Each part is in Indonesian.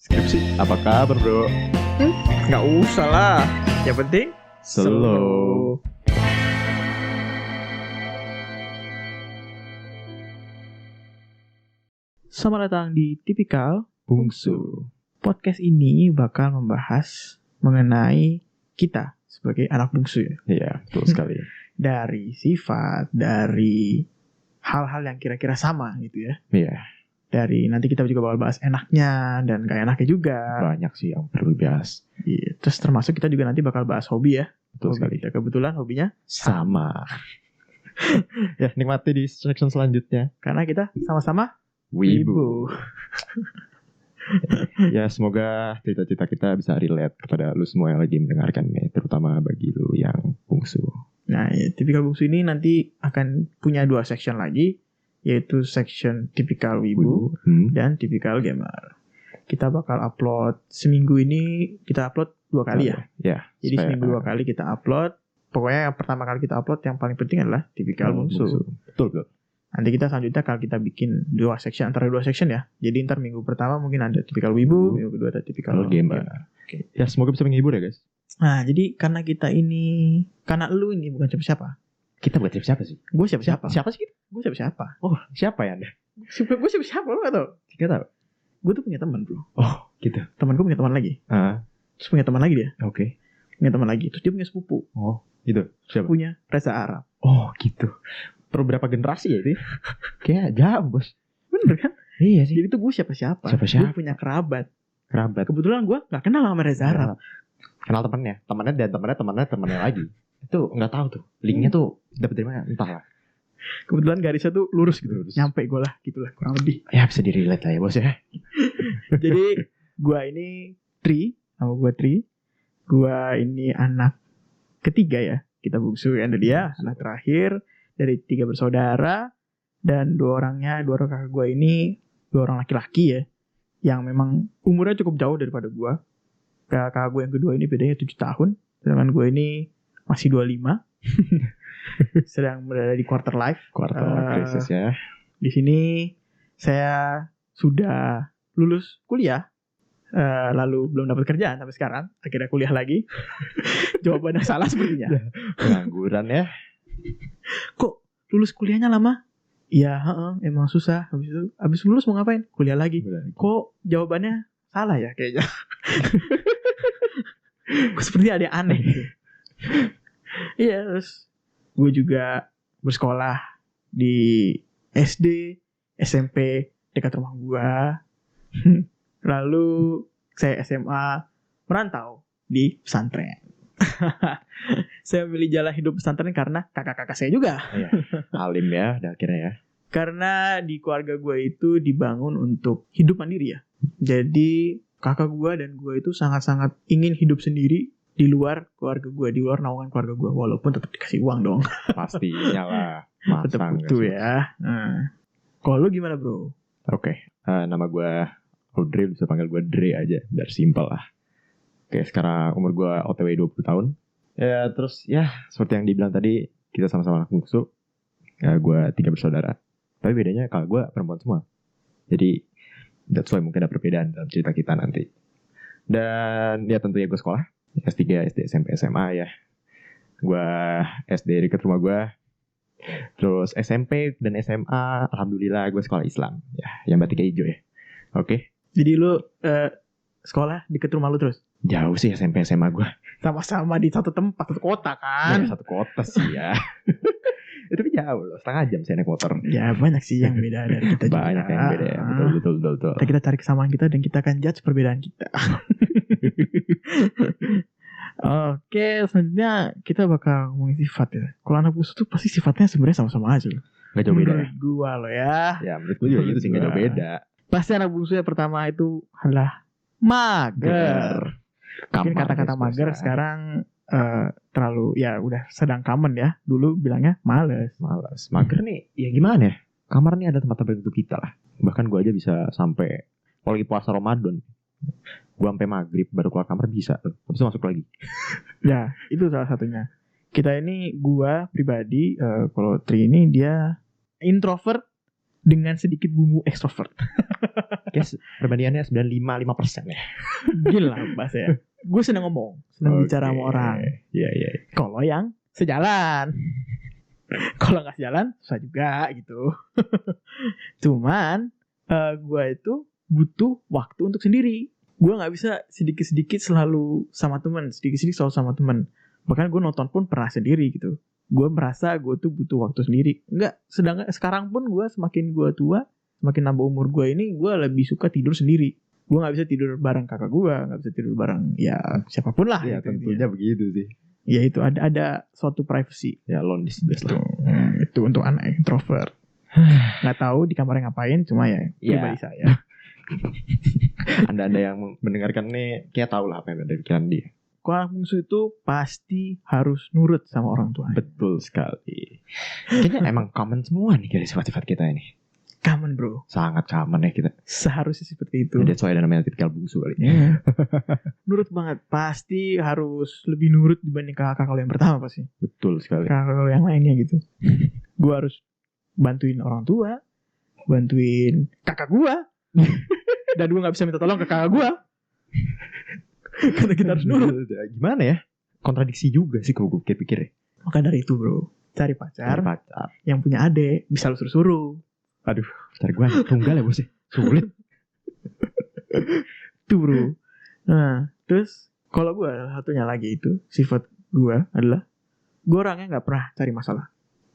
Skripsi, apa kabar bro? Nggak usah lah. Yang penting Slow. Selamat datang di Tipikal Bungsu. Podcast ini bakal membahas mengenai kita sebagai anak bungsu ya. Iya, betul sekali. Dari sifat, dari hal-hal yang kira-kira sama gitu ya. Iya, Dari nanti kita juga bakal bahas enaknya dan gak enaknya juga. banyak sih yang perlu dibahas. Iya. Terus termasuk kita juga nanti bakal bahas hobi ya. Betul Hobi sekali. kita kebetulan hobinya Sama. Ya, nikmati di section selanjutnya. karena kita sama-sama Wibu. Ya, semoga cita-cita kita bisa relate kepada lu semua yang lagi mendengarkan nih, terutama bagi lu yang bungsu. Nah, ya, tipikal bungsu ini nanti akan punya 2 section lagi, yaitu section tipikal wibu dan tipikal gamer. Kita bakal upload seminggu ini, kita upload 2 kali ya. Ya. Jadi supaya- seminggu 2 kali kita upload. Pokoknya yang pertama kali kita upload yang paling penting adalah tipikal bungsu. Betul. Nanti kita selanjutnya kalau kita bikin 2 section, antara 2 section ya. Jadi ntar minggu pertama mungkin ada tipikal wibu, minggu kedua ada tipikal Kalau gamer. Oke. Ya, semoga bisa menghibur ya guys. Nah, jadi karena kita ini, karena lu ini bukan siapa-siapa. Kita buat siapa sih? Gue siapa-siapa. Siapa sih? Gue siapa-siapa. Oh, siapa ya Anda? Gue siapa-siapa, lu gak tau. Tidak tahu. Gue tuh punya teman bro. Oh, gitu. Teman gue punya teman lagi. Terus punya teman lagi dia. Oke. Punya teman lagi. Terus dia punya sepupu. Oh, gitu. Siapa? Punya Reza Arab. Oh, gitu. Per berapa generasi ya itu? Kayak jauh, Bos. Bener kan? Iya sih. Jadi tuh gue siapa-siapa. Siapa-siapa. Gue punya kerabat. Kerabat. Kebetulan gue gak kenal sama Reza Arab. Kenal temannya dan temannya lagi. Itu nggak tahu tuh. Linknya tuh dapat dari mana? Entahlah. Kebetulan garisnya tuh lurus gitu. Lurus. Nyampe gue lah gitu lah. Kurang lebih. Ya bisa di-relate lah ya, Bos ya. Jadi gue ini Tri. Nama gue Tri. Gue ini anak ketiga ya. Kita bungsu kan dia. Anak terakhir. Dari 3 bersaudara. Dan 2 orang kakak gue ini 2 orang laki-laki ya. Yang memang umurnya cukup jauh daripada gue. Kakak gue yang kedua ini bedanya 7 tahun. Sedangkan gue ini masih 25. Sedang berada di quarter life. Quarter crisis ya. Di sini saya sudah lulus kuliah. Lalu belum dapat kerjaan sampai sekarang. Akhirnya kuliah lagi. Jawabannya salah sepertinya. Pengangguran ya. Kok lulus kuliahnya lama? Iya, emang susah. Habis lulus mau ngapain? Kuliah lagi. Kok jawabannya salah ya kayaknya. Kok seperti ada yang aneh gitu. Iya, terus gue juga bersekolah di SD, SMP dekat rumah gue. Lalu saya SMA merantau di pesantren. Saya memilih jalan hidup pesantren karena kakak-kakak saya juga. Iya. Alim ya, udah akhirnya ya. Karena di keluarga gue itu dibangun untuk hidup mandiri ya. Jadi kakak gue dan gue itu sangat-sangat ingin hidup sendiri di luar keluarga gue, di luar naungan keluarga gue. Walaupun tetap dikasih uang dong. Pastinya lah. Tetap butuh ya. Kalau lu gimana bro? Oke. Nama gue Audrey, bisa panggil gue Dre aja. Biar simpel lah. Oke, sekarang umur gue OTW 20 tahun. Ya, terus ya seperti yang dibilang tadi, kita sama-sama anak bungsu. Ya, gue 3 bersaudara. Tapi bedanya kalau gue perempuan semua. Jadi that's why mungkin ada perbedaan dalam cerita kita nanti. Dan ya tentunya gue sekolah S3, SD, SMP, SMA ya. Gue SD dekat rumah gue. Terus SMP dan SMA alhamdulillah gue sekolah Islam. Ya, yang batiknya hijau ya. Oke. Jadi lu sekolah deket rumah lu terus? Jauh sih SMP SMA gue. Sama-sama di satu tempat, satu kota kan? Satu kota sih ya. Itu jauh loh, setengah jam saya naik motor. Ya banyak sih yang beda dari kita juga. Banyak yang beda ya, betul. Kita cari kesamaan kita dan kita akan judge perbedaan kita. Oke, selanjutnya kita bakal ngomongin sifat ya. Kalau anak bungsu tuh pasti sifatnya sebenarnya sama-sama aja loh. Gak jauh beda ya? Menurut gua loh ya. Ya menurut gue juga gitu sih, gak jauh beda. Pasti anak bungsu yang pertama itu adalah mager. Mungkin kata-kata mager sekarang terlalu ya udah sedang common ya. Dulu bilangnya males. Mager nih, ya gimana ya? Kamar nih ada tempat terbaik untuk kita lah. Bahkan gue aja bisa sampai kalau lagi puasa Ramadan, gue sampai maghrib baru keluar kamar bisa. Habis itu masuk lagi. Ya itu salah satunya. Kita ini gue pribadi kalau Tri ini dia introvert dengan sedikit bumbu ekstrovert. Kayak perbandingannya 95% ya. Gila bahasa ya. Gue senang ngomong, senang bicara sama orang. Iya. Kalau yang sejalan. Kalau nggak sejalan, susah juga gitu. Cuman gue itu butuh waktu untuk sendiri. Gue nggak bisa sedikit-sedikit selalu sama teman, sedikit-sedikit selalu sama teman. Bahkan gue nonton pun pernah sendiri gitu. Gue merasa gue tuh butuh waktu sendiri. Enggak, sedangkan sekarang pun gue semakin gue tua, semakin nambah umur gue ini, gue lebih suka tidur sendiri. Gue nggak bisa tidur bareng kakak gue, nggak bisa tidur bareng ya siapapun lah. Ya gitu, tentunya begitu sih. Ya itu ada suatu privacy. Ya alone is best lah. Itu untuk anak introvert. Nggak tahu di kamarnya ngapain, cuma ya pribadi saya. Anda yang mendengarkan nih kayak tahu lah apa yang ada di pikiran dia. Kalau anak bungsu itu pasti harus nurut sama orang tua. Betul sekali. Kayaknya emang common semua nih dari sifat-sifat kita ini. Common bro. Sangat common ya kita. Seharusnya seperti itu. That's why ada namanya tipikal bungsu kali. Nurut banget. Pasti harus lebih nurut dibanding kakak kalau yang pertama pasti. Betul sekali. Kakak kalau yang lainnya gitu. Gue harus bantuin orang tua, bantuin kakak gue. Dan gue gak bisa minta tolong ke kakak gue. Karena kita harus nurut. Gimana ya? Kontradiksi juga sih kalau gue pikir-pikir. Maka dari itu bro, cari pacar yang punya adik, bisa lu suruh-suruh. Aduh, cari gue tunggal ya bos ya. Sulit. Tuh bro. Nah, terus kalau gue satunya lagi itu, sifat gue adalah gue orangnya gak pernah cari masalah.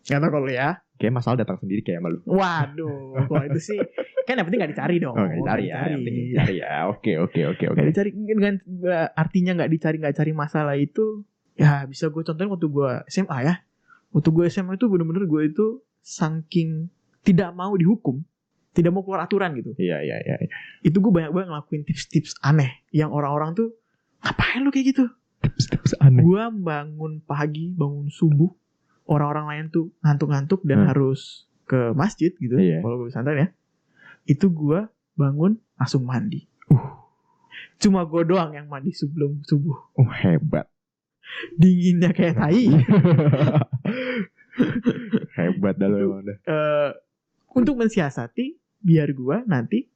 Gak tau kalau ya. Kayak masalah datang sendiri kayak malu. Waduh, kalau itu sih kan yang penting gak dicari dong. Oh, gak dicari ya, yang penting dicari ya. Oke. Gak dicari, dengan artinya gak cari masalah itu, ya bisa gue contohin waktu gue SMA ya. Waktu gue SMA itu bener-bener gue itu saking tidak mau dihukum, tidak mau keluar aturan gitu. Iya. Itu gue banyak-banyak ngelakuin tips-tips aneh yang orang-orang tuh, ngapain lu kayak gitu? Tips aneh. Gue bangun pagi, bangun subuh, orang-orang lain tuh ngantuk-ngantuk dan harus ke masjid gitu. Kalau gue santai ya, itu gue bangun langsung mandi. Cuma gue doang yang mandi sebelum subuh. Hebat. Dinginnya kayak tai. Hebat dah lo emang dah. Untuk mensiasati biar gue nanti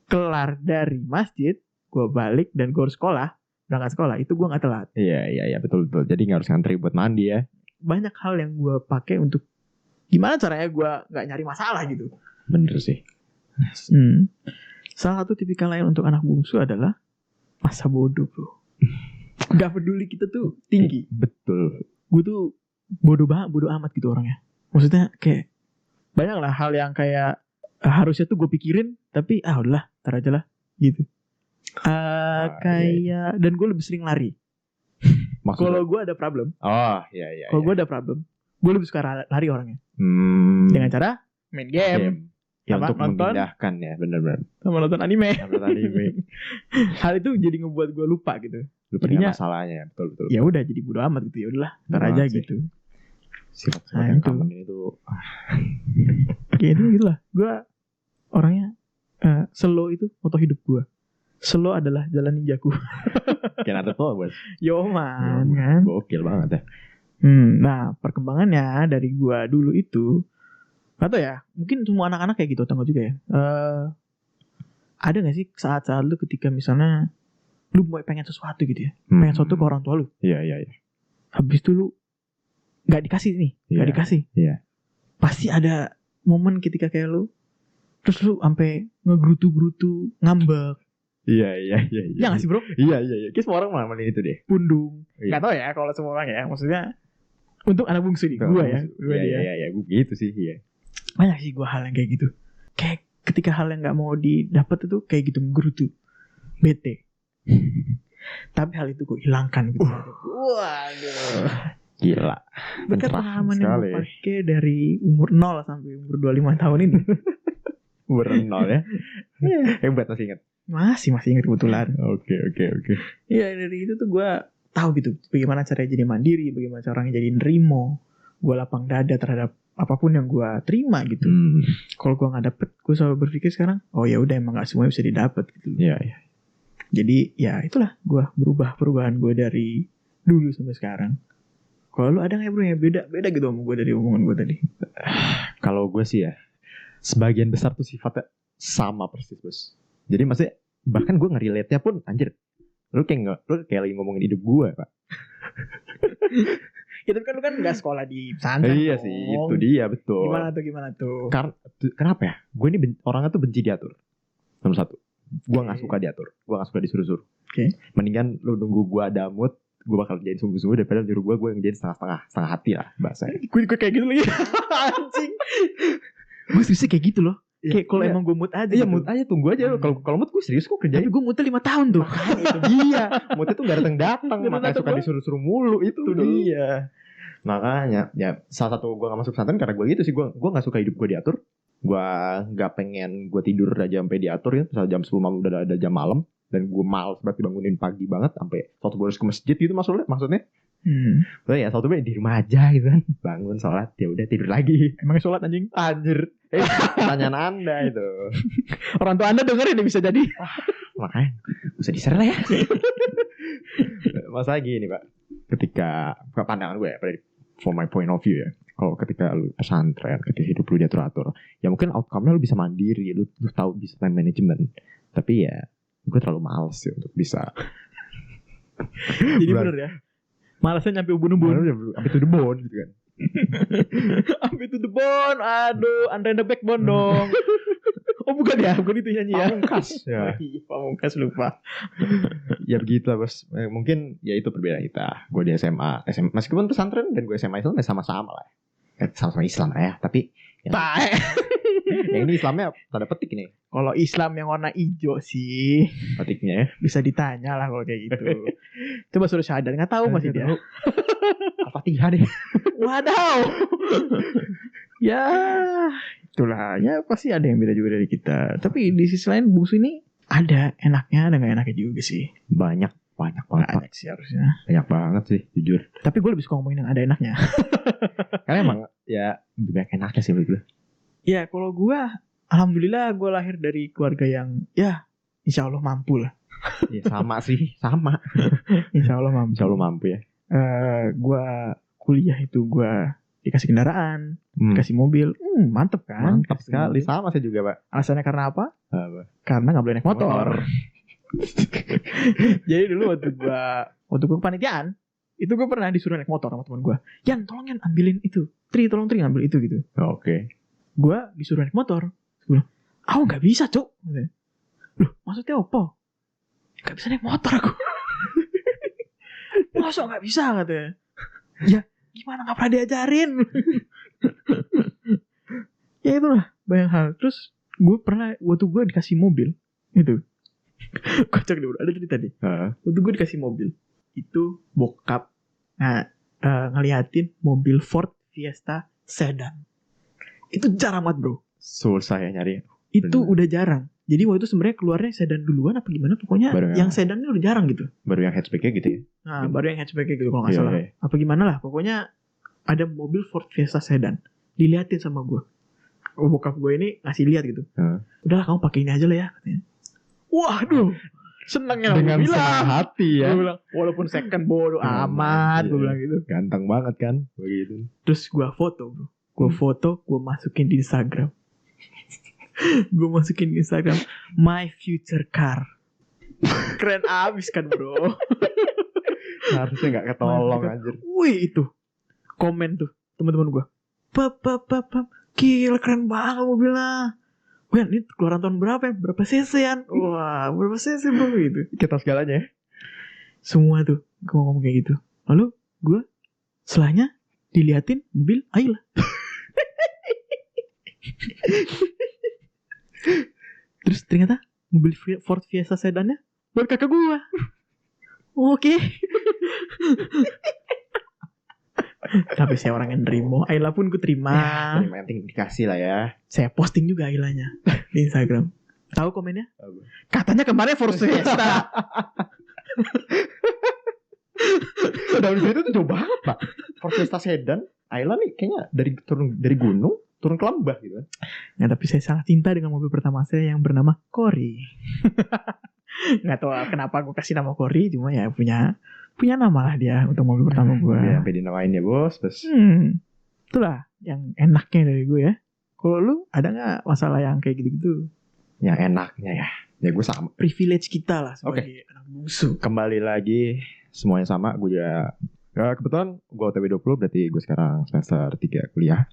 kelar dari masjid, gue balik dan gue harus berangkat sekolah, itu gue gak telat. Iya betul. Jadi gak harus ngantri buat mandi ya. Banyak hal yang gue pakai untuk gimana caranya gue gak nyari masalah gitu. Bener sih. Salah satu tipikal lain untuk anak bungsu adalah masa bodoh bro. Gak peduli kita tuh tinggi. Betul. Gue tuh bodoh amat gitu orangnya. Maksudnya kayak banyak lah hal yang kayak harusnya tuh gue pikirin, tapi udahlah, ntar aja lah gitu. Kayak dan gue lebih sering lari. Kalau gue ada problem. Iya. Kalau gue ada problem, gue lebih suka lari orangnya. Dengan cara main game. Ya untuk memindahkan ya, benar-benar. Sama nonton anime. Hal itu jadi ngebuat gue lupa gitu. Lupa dengan masalahnya, betul. Ya udah jadi bodo amat gitu, ya udahlah, ntar aja gitu. Sifat-sifat yang common itu. Kayak gitu lah. Gue orangnya slow itu moto hidup gue. Slow adalah jalan ninjaku. Kayak Naruto bos. Yo man kan. Gokil banget ya. Nah perkembangannya dari gue dulu itu, atau ya mungkin semua anak-anak kayak gitu, atau enggak juga ya. Ada gak sih saat-saat lu ketika misalnya lu mau pengen sesuatu gitu ya, pengen sesuatu ke orang tua lu. Iya. Habis itu lu gak dikasih nih, gak dikasih. Iya. Pasti ada momen ketika kayak lu, terus lu sampai ngegerutu-gerutu, ngambek. Iya. Ya gak sih bro? Iya. Kayak semua orang malah itu deh. Pundung. Gak tau ya kalau semua orang ya. Maksudnya untuk anak bungsu nih, gue ya. Iya, gue gitu sih. Iya. Banyak sih gue hal yang kayak gitu. Kayak ketika hal yang gak mau didapat itu kayak gitu, menggerutu, bete. Tapi hal itu gue hilangkan gitu. Waduh. Gila. Berkat pengalaman yang gue pakai dari umur 0 sampai umur 25 tahun ini. Umur 0 ya. Hebat, masih ingat. Masih ingat kebetulan. Oke. Iya, dari itu tuh gue tahu gitu bagaimana caranya jadi mandiri, bagaimana caranya jadi nerimo. Gue lapang dada terhadap apapun yang gue terima gitu. Kalau gue nggak dapet, gue selalu berpikir sekarang, oh ya udah, emang nggak semuanya bisa didapat gitu. Iya. Jadi ya itulah gue perubahan gue dari dulu sampai sekarang. Kalau lu ada nggak bro yang beda gitu sama gue dari omongan gue tadi? Kalau gue sih ya, sebagian besar tuh sifatnya sama persis bos. Jadi maksudnya bahkan gue nge-relate-nya pun anjir, lu kayak lagi ngomongin hidup gue pak. Itu kan lu kan nggak sekolah di pesantren. Iya sih, itu dia betul. Gimana tuh? Kenapa ya? Gue ini orangnya tuh benci diatur. Nomor satu, gue nggak suka diatur, gue nggak suka disuruh-suruh. Mendingan lu nunggu gue ada mood, gue bakal kerjain sungguh-sungguh daripada nyuruh gue ngerjain setengah hati lah bahasanya. Gue kayak gitu lagi. Anjing. Gue serius kayak gitu loh. Kayak kalau emang gue mood aja. Iya gitu. mood aja, tunggu aja. Kalau mood gue serius kok kerjain. Tapi gue moodnya 5 tahun tuh. Itu dia. Moodnya tuh gak datang. Makanya suka disuruh-suruh mulu. Itu dia. Makanya ya salah satu gue gak masuk pesantren karena gue gitu sih. Gue gak suka hidup gue diatur. Gue gak pengen gue tidur aja sampai diatur ya. Misalnya jam 10 malam udah ada jam malam. Dan gue males banget dibangunin pagi banget. Sampai suatu harus ke masjid gitu maksudnya. Ya satu di rumah aja gitu kan. Bangun sholat ya udah tidur lagi. Emangnya sholat anjing? Anjir. Pertanyaan anda itu. Orang tua anda denger ini bisa jadi. Makanya bisa diser lah ya. Masalah gini pak, ketika pandangan gue ya, from my point of view ya, kalau ketika lu pesantren, ketika hidup lu diatur-atur, ya mungkin outcome-nya lu bisa mandiri, lu tahu bisa time management. Tapi ya gue terlalu males sih untuk bisa. Jadi bener ya, malasnya nyampe ubun-ubun. Sampai to the bone gitu kan. Sampai to the bone. Aduh, Andre the Backbone dong. Oh bukan ya, bukan itu nyanyi ya. Pamungkas ya. Pamungkas lupa. Ya begitu lah bos. Mungkin ya itu perbedaan kita. Gue di SMA meskipun pesantren dan gue SMA Islam sama-sama lah. Sama-sama Islam lah ya. Tapi yang ini Islamnya tanda petik nih. Kalau Islam yang warna hijau sih petiknya ya. Bisa ditanya lah kalau kayak gitu. Coba suruh syahadat, nggak tahu masih dia. Al-Fatihah deh. Wadaw. Ya itulah, ya pasti ada yang beda juga dari kita. Tapi di sisi lain bungsu ini ada enaknya, ada nggak enaknya juga sih. Banyak banget sih harusnya. Banyak banget sih jujur. Tapi gue lebih suka ngomongin yang ada enaknya. Karena emang ya lebih banyak enaknya sih menurut gue. Ya kalau gue, alhamdulillah gue lahir dari keluarga yang ya insya Allah mampu lah. Ya sama sih, sama. Insya Allah mampu ya. Gue kuliah itu gue dikasih kendaraan, dikasih mobil, mantep kan? Mantap sekali, sama saya juga pak. Alasannya karena apa? Karena nggak boleh naik motor. Jadi dulu waktu gue kepanitiaan, itu gue pernah disuruh naik motor sama teman gue. Yan, tolong Yan ambilin itu. Tolong ngambil itu gitu. Oke. Gue disuruh naik motor. Gue bilang, aku nggak bisa cuk. Loh, maksudnya apa? Nggak bisa naik motor aku. Masa nggak bisa katanya? Ya gimana, nggak pernah diajarin. Ya itulah banyak hal. Terus gue pernah waktu gue dikasih mobil itu. Kocak dulu, ada cerita nih. Waktu gue dikasih mobil itu bokap ngeliatin mobil Ford Fiesta sedan. Itu jarang banget bro. Susah ya nyari. Itu udah jarang. Jadi waktu itu sebenarnya keluarnya sedan duluan apa gimana, pokoknya yang sedan ini udah jarang gitu. Baru yang hatchbacknya gitu ya. Nah baru yang hatchbacknya gitu kalau nggak salah. Apa gimana lah, pokoknya ada mobil Ford Fiesta sedan. Diliatin sama gue. Bokap gue ini ngasih lihat gitu. Udahlah kamu pakai ini aja lah ya katanya. Waduh, senangnya dengan senang hati ya. Gue bilang, walaupun second bodo amat, gue bilang gitu. Ganteng banget kan, begitu. Terus gue foto, bro. Gue masukin di Instagram. My future car. Keren abis kan, bro. Harusnya nggak ketolong anjir. Wih itu, komen tuh teman-teman gue. Pap, gila keren banget mobilnya. Wah ini keluaran tahun berapa ya? Berapa cc-an? Wah berapa cc bro gitu. Kita segalanya ya. Semua tuh gue ngomong kayak gitu. Lalu gue setelahnya diliatin mobil Ayla. Terus ternyata mobil Ford Fiesta sedannya buat kakak gue. Oke. Tapi saya orang yang nerimo. Ayla pun gue terima. Ya, terima yang dikasih lah ya. Saya posting juga Aylanya di Instagram. Tahu komennya? Katanya kemarin Ford Fiesta. Udah itu tuh jauh banget pak. Ford Fiesta sedan. Ayla nih kayaknya dari gunung turun ke lembah gitu kan. Nah, tapi saya sangat cinta dengan mobil pertama saya yang bernama Cory. Nggak tahu kenapa gue kasih nama Cory, cuma ya punya nama lah dia untuk mobil pertama gue. Ya, sampai dinamain ya bos. Itulah yang enaknya dari gue ya. Kalau lu ada nggak masalah yang kayak gitu-gitu? Yang enaknya ya gue sama. Privilege kita lah sebagai anak bungsu. Kembali lagi semuanya sama. Gue ya kebetulan gue OTW 20, berarti gue sekarang semester 3 kuliah.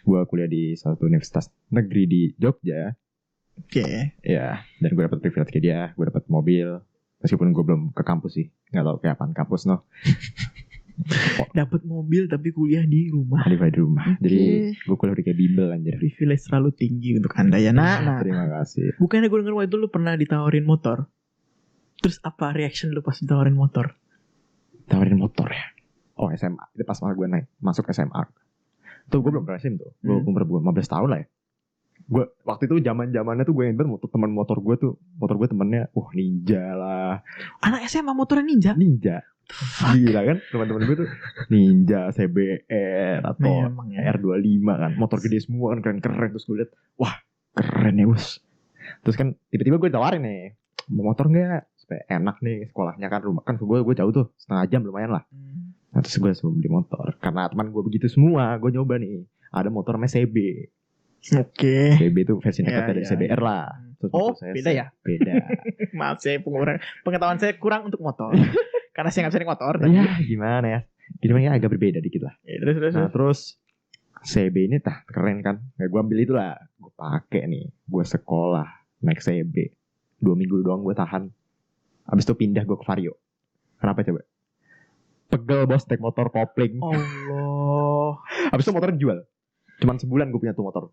Gue kuliah di satu universitas negeri di Jogja. Oke. Ya, dan gue dapat privilege kayak dia. Gue dapat mobil. Meskipun gue belum ke kampus sih, nggak tahu kayak apaan kampus Dapat mobil tapi kuliah di rumah. di rumah. Jadi gue kuliah di kayak bimbel anjir. Privilege selalu tinggi untuk anda ya nak. Terima kasih. Bukannya gue denger waktu itu lu pernah ditawarin motor. Terus apa reaction lu pas ditawarin motor? Tawarin motor ya. Oh SMA. Itu pas gue masuk SMA. Tuh gue belum berasim tuh. Gue umur 15 tahun lah ya. Gue waktu itu zamannya tuh gue inget teman motor gue temennya ninja lah. Anak SMA motornya ninja. Gila kan teman-teman gue tuh ninja, CBR atau ya. R25 kan, motor gede semua kan, keren-keren. Terus gue liat, wah keren ya bos. Terus kan tiba-tiba gue tawarin nih, mau motor nggak supaya enak nih sekolahnya kan, rumah kan gue jauh tuh, setengah jam lumayan lah. Nah, terus gue sebelum beli motor karena teman gue begitu semua, gue nyoba nih ada motor namanya CB. Oke. CB itu versi nekat dari CBR lah. Terus beda ya? Beda. Maaf saya pengetahuan saya kurang untuk motor. Karena saya nggak bisa naik motor. Ya gimana ya? Gini agak berbeda dikit lah. Ya, terus CB ini keren kan? Kayak gue ambil itu lah. Gue pakai nih. Gue sekolah naik CB. 2 minggu doang gue tahan. Abis itu pindah gue ke Vario. Kenapa coba? Pegel bos naik motor kopling. Allah. Abis itu motornya dijual. Cuman sebulan gue punya tuh motor.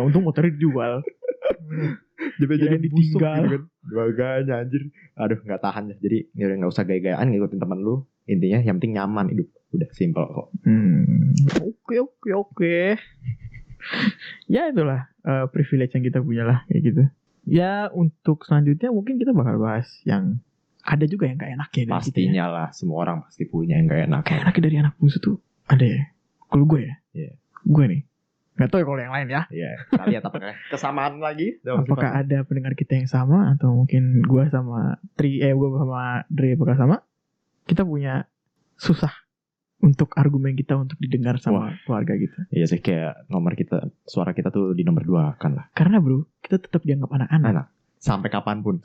Untung motornya dijual. Jadi ditinggal gitu kan. Baganya anjir. Aduh gak tahan ya. Jadi gak usah gaya-gayaan ngikutin temen lu. Intinya yang penting nyaman hidup. Udah simple kok. Oke. Ya itulah privilege yang kita punya lah kayak gitu. Ya untuk selanjutnya mungkin kita bakal bahas yang ada juga yang gak enaknya dari pastinya kita, ya. lah. Semua orang pasti punya yang gak enak. Gak enaknya dari anak bungsu tuh ada ya. Kalau gue ya Gue nih gak tau ya kalau yang lain ya. Kita lihat apakah kesamaan lagi. Apakah ada pendengar kita yang sama, atau mungkin gue sama gue sama Dre apakah sama. Kita punya susah untuk argumen kita untuk didengar sama keluarga kita. Iya sih, kayak suara kita tuh di nomor 2 kan lah. Karena bro, kita tetap dianggap anak-anak sampai kapanpun.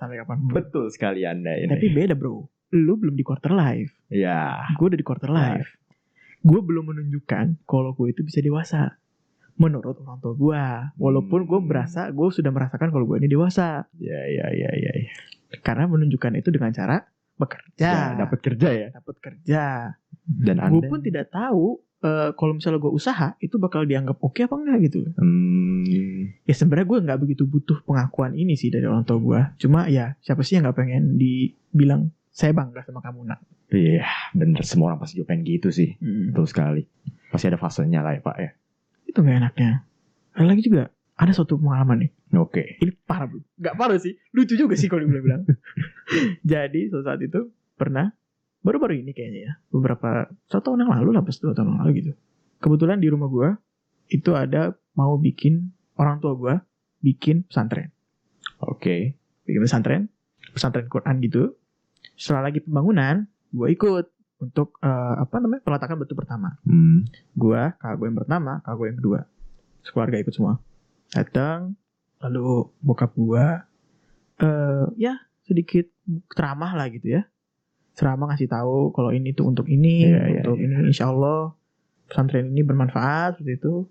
Betul sekali Anda ini. Tapi beda bro, lu belum di quarter life. Iya. Gue udah di quarter life. Gue belum menunjukkan kalau gue itu bisa dewasa menurut orang tua gue. Walaupun gue sudah merasakan kalau gue ini dewasa. Iya. Karena menunjukkan itu dengan cara bekerja. Dapat kerja ya. Dapat kerja. Dan gue pun tidak tahu kalau misalnya gue usaha itu bakal dianggap oke apa enggak gitu. Ya sebenarnya gue nggak begitu butuh pengakuan ini sih dari orang tua gue. Cuma ya siapa sih yang nggak pengen dibilang saya bangga sama kamu nak. Iya bener, semua orang pasti juga pengen gitu sih. Betul sekali. Pasti ada fasenya lah ya Pak ya. Itu gak enaknya. Ada lagi juga, ada suatu pengalaman nih. Oke. Ini parah bro. Gak parah sih, lucu juga sih kalau dibilang. Jadi suatu saat itu pernah, baru-baru ini kayaknya ya, 1 tahun yang lalu lah, pas 2 tahun yang lalu gitu. Kebetulan di rumah gue itu ada mau orang tua gue bikin pesantren. Oke. Bikin pesantren Quran gitu. Setelah lagi pembangunan, gue ikut untuk peletakan batu pertama. Gue, kakak gue yang pertama, kakak gue yang kedua. Sekeluarga ikut semua. Datang, lalu bokap gue ya sedikit ceramah lah gitu ya. Ceramah ngasih tahu kalau ini tuh untuk ini, ini insyaallah pesantren ini bermanfaat seperti itu.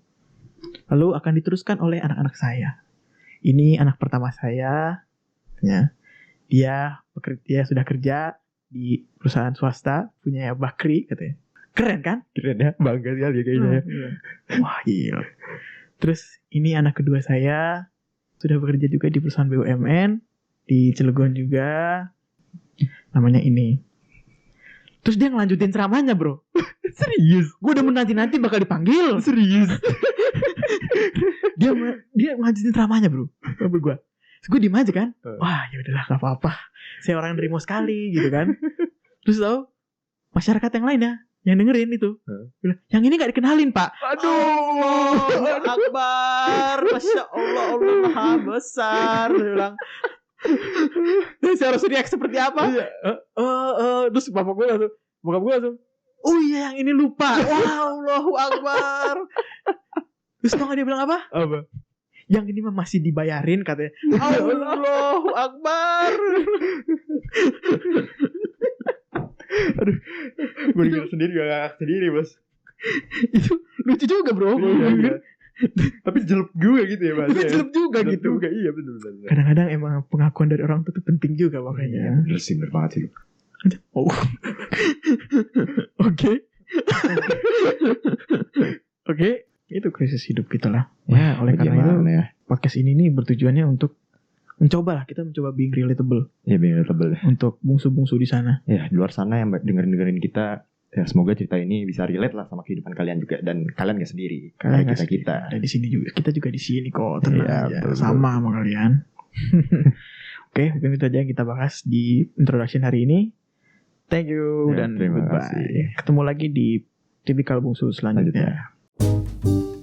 Lalu akan diteruskan oleh anak-anak saya. Ini anak pertama saya, ya. Dia sudah kerja di perusahaan swasta, punya Bakri katanya. Keren kan? Keren ya, bangga sekali kayaknya. Wah gila. Terus ini anak kedua saya sudah bekerja juga di perusahaan BUMN di Cilegon juga, namanya ini. Terus dia ngelanjutin ceramahnya bro. Serius? Gue udah menanti-nanti bakal dipanggil. Serius? dia ngelanjutin ceramahnya bro. Sama gue. Gue diem aja kan. Wah ya udahlah gak apa-apa. Saya orang yang nerimo sekali gitu kan. Terus tau masyarakat yang lain ya yang dengerin itu bilang, yang ini gak dikenalin pak. Aduh Akbar, Masya Allah, Allah Maha Besar. Dia bilang, dan saya harus react seperti apa? Terus bokap gue langsung Oh iya yang ini lupa. Wow, Allahu Akbar. Terus tau gak dia bilang apa? Apa? Yang ini mah masih dibayarin katanya. Allahu Akbar. Aduh, gue denger sendiri gak ngakak sendiri bos. Itu lucu juga bro. Iya. Tapi jelek juga gitu ya mas. Tapi jelek juga Jelek gitu. juga, iya bener. Kadang-kadang emang pengakuan dari orang tuh penting juga Iya, makanya. bener sih, bener banget sih. Oh. Oke. Oke, itu krisis hidup kita lah. Ya, oleh karena itu Gimana ya? podcast ini nih bertujuannya untuk kita mencoba being relatable Ya bener tebel. untuk bungsu-bungsu di sana. Ya di luar sana yang dengerin kita, ya semoga cerita ini bisa relate lah sama kehidupan kalian juga, dan kalian gak sendiri. Kalian Kayak nggak kita. Ada di sini juga. Kita juga di sini kok. Tenang Iya, aja. betul. Sama sama kalian. Oke, mungkin itu aja yang kita bahas di introduction hari ini. Thank you Ya, dan terima goodbye. kasih. Ketemu lagi di tipikal bungsu selanjutnya. Lanjutnya.